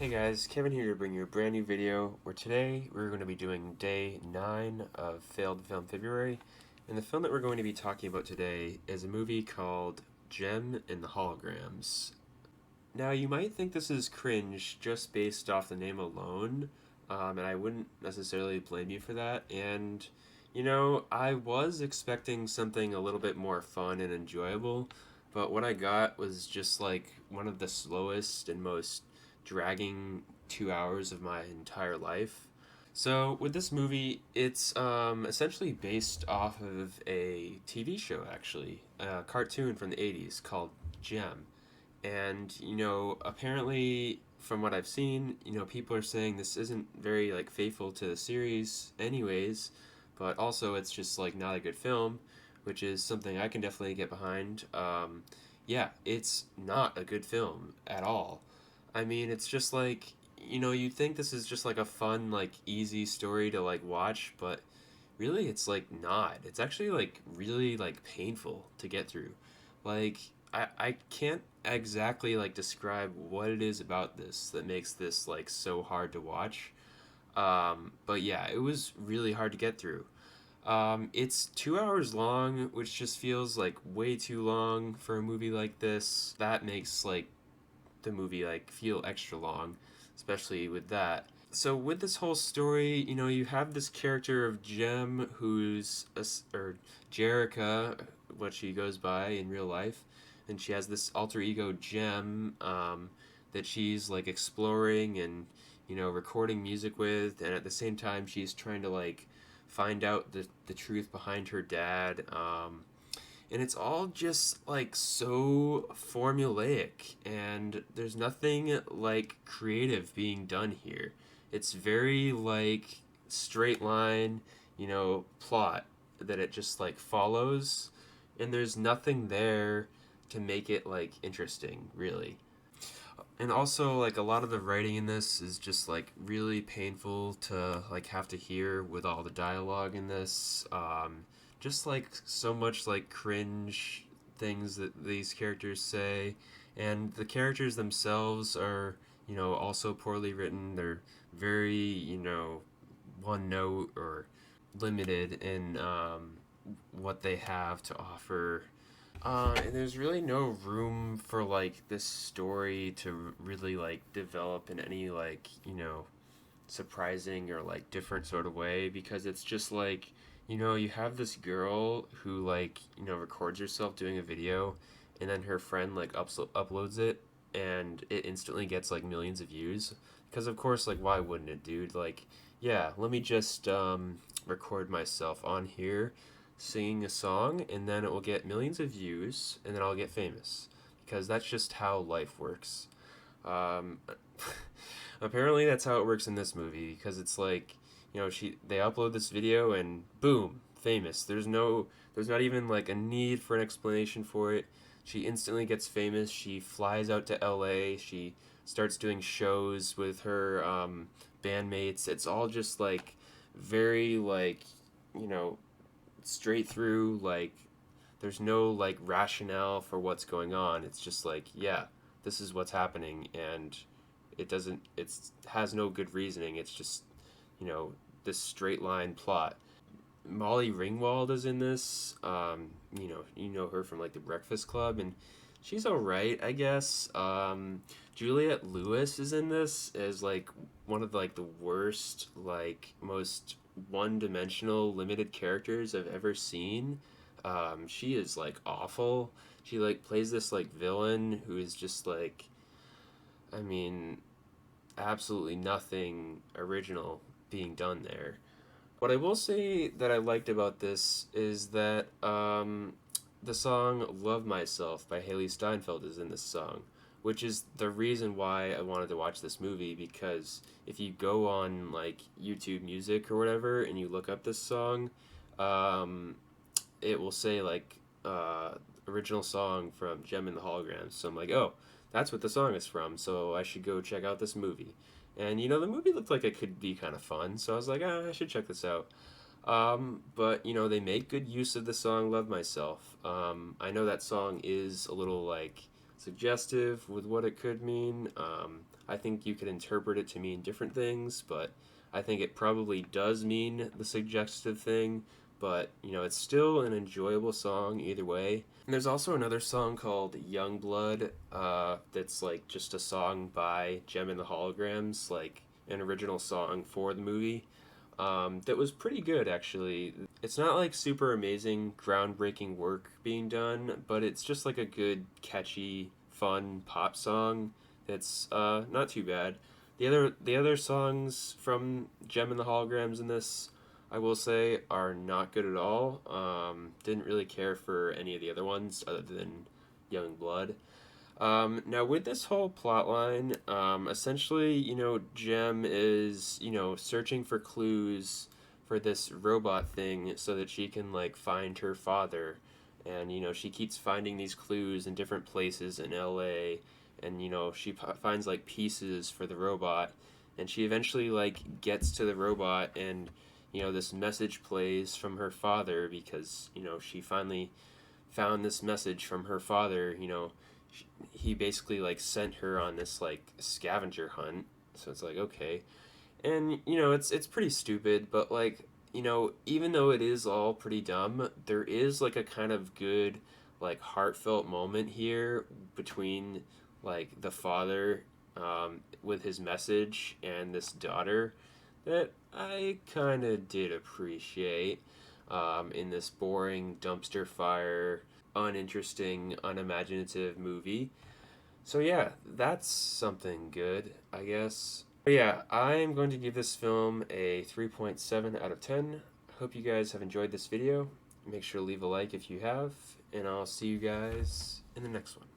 Hey guys, Kevin here to bring you a brand new video where today we're going to be doing day 9 of Failed Film February. And the film that we're going to be talking about today is a movie called Gem and the Holograms. Now you might think this is cringe just based off the name alone, and I wouldn't necessarily blame you for that. And I was expecting something a little bit more fun and enjoyable, but what I got was just like one of the slowest and most dragging 2 hours of my entire life. So with this movie, it's essentially based off of a TV show, actually, a cartoon from the '80s called Gem. And apparently from what I've seen, people are saying this isn't very like faithful to the series anyways, but also it's just like not a good film, which is something I can definitely get behind. Yeah, it's not a good film at all. I mean, it's just like, you think this is just like a fun, like easy story to like watch, but really it's like not. It's actually like really like painful to get through. Like I can't exactly like describe what it is about this that makes this like so hard to watch. But yeah, it was really hard to get through. It's 2 hours long, which just feels like way too long for a movie like this. That makes like the movie like feel extra long, especially with that. So with this whole story, you have this character of Jem, or Jerica, what she goes by in real life, and she has this alter ego Jem, that she's like exploring and recording music with, and at the same time she's trying to like find out the truth behind her dad. And it's all just like so formulaic, and there's nothing like creative being done here. It's very like straight line, plot that it just like follows, and there's nothing there to make it like interesting, really. And also like a lot of the writing in this is just like really painful to like have to hear with all the dialogue in this. Just like so much like cringe things that these characters say, and the characters themselves are also poorly written. They're very one note or limited in what they have to offer, and there's really no room for like this story to really like develop in any like surprising or like different sort of way, because it's just like you have this girl who like records herself doing a video, and then her friend like uploads it, and it instantly gets like millions of views, because of course, like, why wouldn't it, dude? Like, yeah, let me just record myself on here singing a song, and then it will get millions of views, and then I'll get famous, because that's just how life works. um, Apparently that's how it works in this movie, because it's like they upload this video and boom, famous. There's not even like a need for an explanation for it. She instantly gets famous. She flies out to LA. She starts doing shows with her bandmates. It's all just like very like you know straight through, like there's no like rationale for what's going on. It's just like, yeah, this is what's happening, and it has no good reasoning. It's just you know this straight line plot. Molly Ringwald is in this. You know her from like the Breakfast Club, and she's all right, I guess. Juliette Lewis is in this as like one of like the worst, like most one-dimensional, limited characters I've ever seen. She is like awful. She like plays this like villain who is just like, I mean, absolutely nothing original being done there. What I will say that I liked about this is that the song Love Myself by Haley Steinfeld is in this song, which is the reason why I wanted to watch this movie, because if you go on like YouTube Music or whatever and you look up this song, um, it will say like original song from Gem and the Holograms. So I'm like, oh, that's what the song is from. So I should go check out this movie. And the movie looked like it could be kind of fun. So I was like, I should check this out. But they make good use of the song "Love Myself." I know that song is a little like suggestive with what it could mean. I think you could interpret it to mean different things, but I think it probably does mean the suggestive thing, but it's still an enjoyable song either way. And there's also another song called Young Blood, that's like just a song by Gem and the Holograms, like an original song for the movie. That was pretty good actually. It's not like super amazing, groundbreaking work being done, but it's just like a good, catchy, fun pop song that's not too bad. The other songs from Gem and the Holograms in this, I will say, are not good at all. Didn't really care for any of the other ones other than Young Blood. Now, with this whole plot line, essentially, Jem is, searching for clues for this robot thing so that she can, like, find her father. And, she keeps finding these clues in different places in LA. And, she finds, like, pieces for the robot. And she eventually, like, gets to the robot and, this message plays from her father because, she finally found this message from her father. He basically like sent her on this like scavenger hunt. So it's like, okay. And it's pretty stupid, but like, even though it is all pretty dumb, there is like a kind of good like heartfelt moment here between like the father, with his message and this daughter that I kind of did appreciate, in this boring dumpster fire, uninteresting, unimaginative movie. So yeah, that's something good, I guess. But yeah, I'm going to give this film a 3.7 out of 10. Hope you guys have enjoyed this video. Make sure to leave a like if you have, and I'll see you guys in the next one.